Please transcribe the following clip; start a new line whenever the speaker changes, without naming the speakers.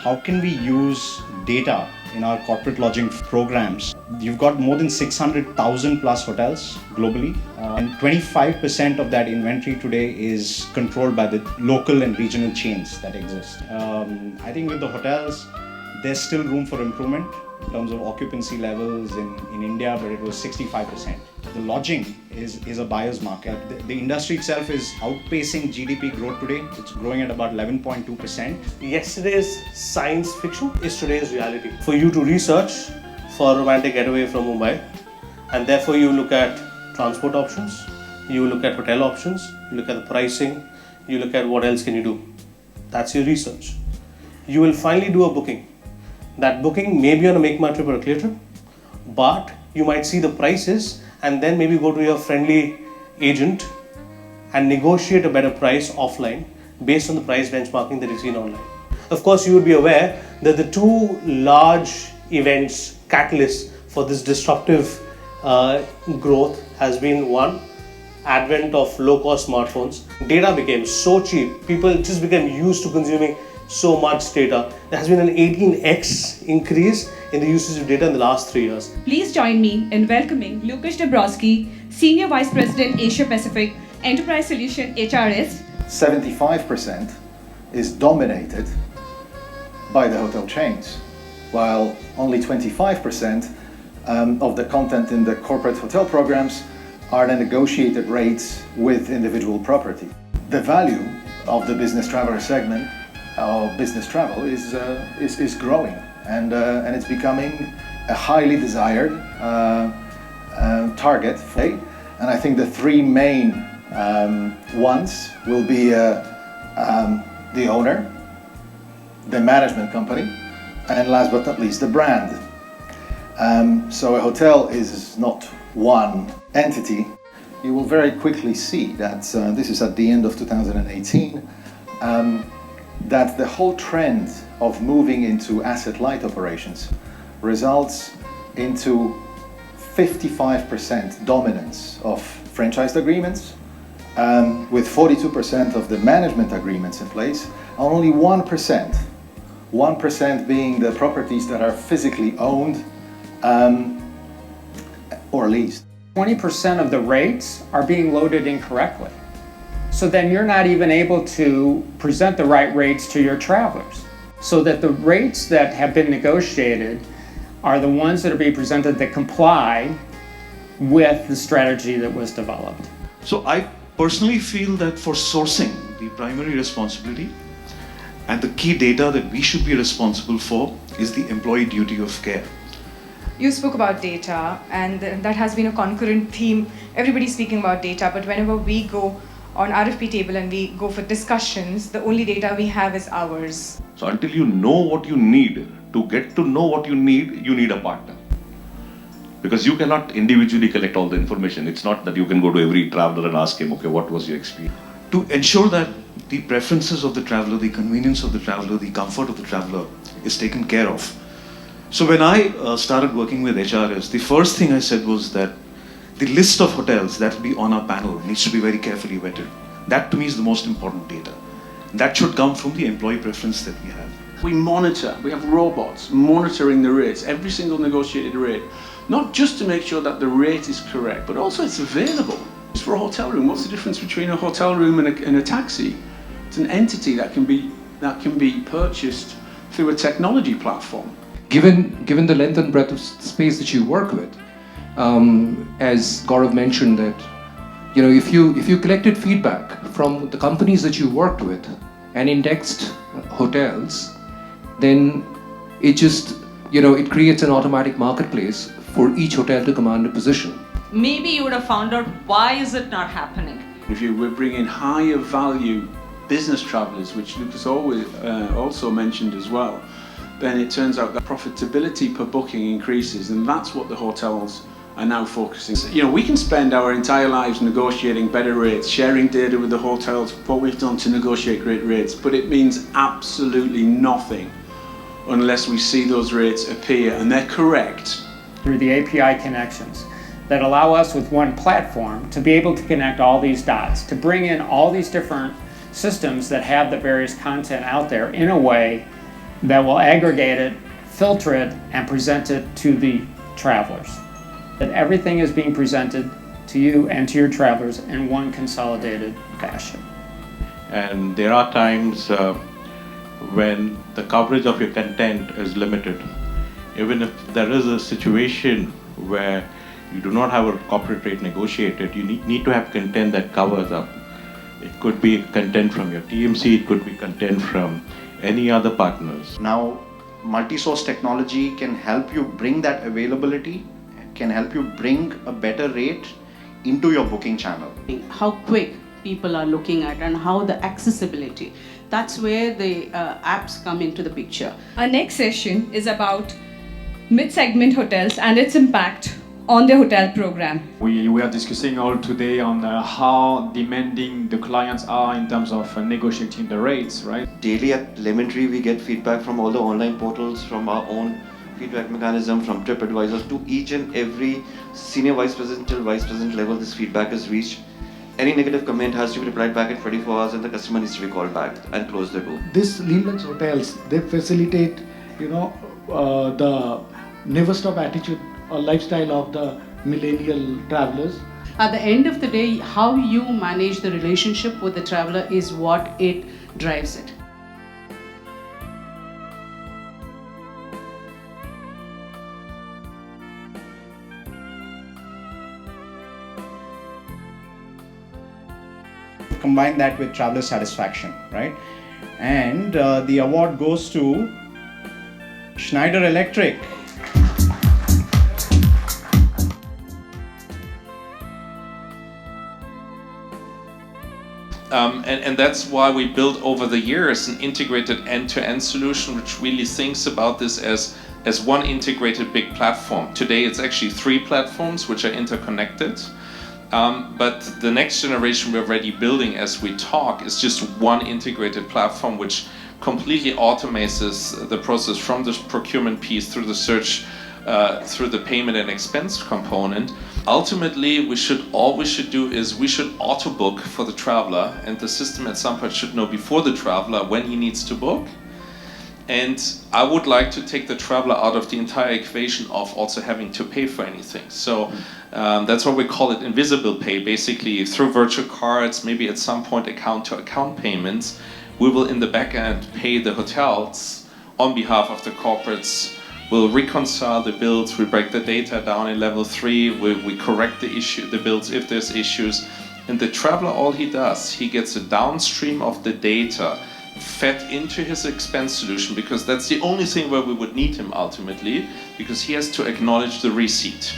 how can we use data in our corporate lodging programs? You've got more than 600,000 plus hotels globally, and 25% of that inventory today is controlled by the local and regional chains that exist. I think with the hotels, there's still room for improvement in terms of occupancy levels in India, but it was 65%. The lodging is a buyer's market. The industry itself is outpacing GDP growth today. It's growing at about 11.2%.
Yesterday's science fiction is today's reality. For you to research for a romantic getaway from Mumbai, and therefore you look at transport options, you look at hotel options, you look at the pricing, you look at what else can you do. That's your research. You will finally do a booking. That booking may be on a make my trip or a clear trip, but you might see the prices and then maybe go to your friendly agent and negotiate a better price offline based on the price benchmarking that you've seen online. Of course, you would be aware that the two large events, catalysts for this disruptive growth has been one, advent of low-cost smartphones. Data became so cheap, people just became used to consuming so much data. There has been an 18x increase in the usage of data in the last 3 years.
Please join me in welcoming Lukasz Dabrowski, Senior Vice President, Asia Pacific, Enterprise Solution, HRS.
75% is dominated by the hotel chains, while only 25% of the content in the corporate hotel programs are the negotiated rates with individual property. The value of the business traveler segment business travel is growing, and it's becoming a highly desired target. And I think the three main ones will be the owner, the management company, and last but not least, the brand. So a hotel is not one entity. You will very quickly see that this is at the end of 2018. That the whole trend of moving into asset-light operations results into 55% dominance of franchised agreements, with 42% of the management agreements in place, and only 1% being the properties that are physically owned or leased.
20% of the rates are being loaded incorrectly. So then you're not even able to present the right rates to your travelers. So that the rates that have been negotiated are the ones that are being presented that comply with the strategy that was developed.
So I personally feel that for sourcing, the primary responsibility and the key data that we should be responsible for is the employee duty of care.
You spoke about data, and that has been a concurrent theme. Everybody's speaking about data, but whenever we go on RFP table and we go for discussions, the only data we have is ours.
So until you know what you need, to get to know what you need a partner. Because you cannot individually collect all the information. It's not that you can go to every traveler and ask him, okay, what was your experience? To ensure that the preferences of the traveler, the convenience of the traveler, the comfort of the traveler is taken care of. So when I started working with HRS, the first thing I said was that the list of hotels that will be on our panel needs to be very carefully vetted. That to me is the most important data. That should come from the employee preference that we have.
We monitor, we have robots monitoring the rates, every single negotiated rate, not just to make sure that the rate is correct, but also it's available. It's for a hotel room. What's the difference between a hotel room and a taxi? It's an entity that can be purchased through a technology platform.
Given the length and breadth of space that you work with, as Gaurav mentioned, that if you collected feedback from the companies that you worked with and indexed hotels, then it just it creates an automatic marketplace for each hotel to command a position.
Maybe you would have found out why is it not happening.
If you were bringing higher value business travelers, which Lucas also mentioned as well, then it turns out that profitability per booking increases, and that's what the hotels are now focusing. We can spend our entire lives negotiating better rates, sharing data with the hotels, what we've done to negotiate great rates, but it means absolutely nothing unless we see those rates appear and they're correct.
Through the API connections that allow us with one platform to be able to connect all these dots, to bring in all these different systems that have the various content out there in a way that will aggregate it, filter it, and present it to the travelers. That everything is being presented to you and to your travelers in one consolidated fashion.
And there are times when the coverage of your content is limited. Even if there is a situation where you do not have a corporate rate negotiated, you need to have content that covers up. It could be content from your TMC, it could be content from any other partners.
Now, multi-source technology can help you bring that availability, can help you bring a better rate into your booking channel.
How quick people are looking at and how the accessibility. That's where the apps come into the picture.
Our next session is about mid-segment hotels and its impact on the hotel program.
We are discussing all today on how demanding the clients are in terms of negotiating the rates, right?
Daily at Lemon Tree, we get feedback from all the online portals, from our own feedback mechanism, from TripAdvisor, to each and every senior vice president till vice president level. This feedback is reached. Any negative comment has to be replied back in 24 hours, and the customer needs to be called back and close the door.
These Lean hotels, they facilitate, the never stop attitude or lifestyle of the millennial travelers.
At the end of the day, how you manage the relationship with the traveler is what it drives it.
Combine that with traveler satisfaction, right? And the award goes to Schneider Electric.
And that's why we built over the years an integrated end-to-end solution which really thinks about this as one integrated big platform. Today it's actually 3 platforms which are interconnected. But the next generation we're already building as we talk is just one integrated platform which completely automates the process from the procurement piece through the search, through the payment and expense component. Ultimately, all we should do is we should auto book for the traveler, and the system at some point should know before the traveler when he needs to book. And I would like to take the traveler out of the entire equation of also having to pay for anything. So that's why we call it invisible pay. Basically, through virtual cards, maybe at some point account-to-account payments, we will in the back end pay the hotels on behalf of the corporates. We'll reconcile the bills, we break the data down in level 3, we correct the bills if there's issues. And the traveler, all he does, he gets a downstream of the data fed into his expense solution, because that's the only thing where we would need him ultimately, because he has to acknowledge the receipt.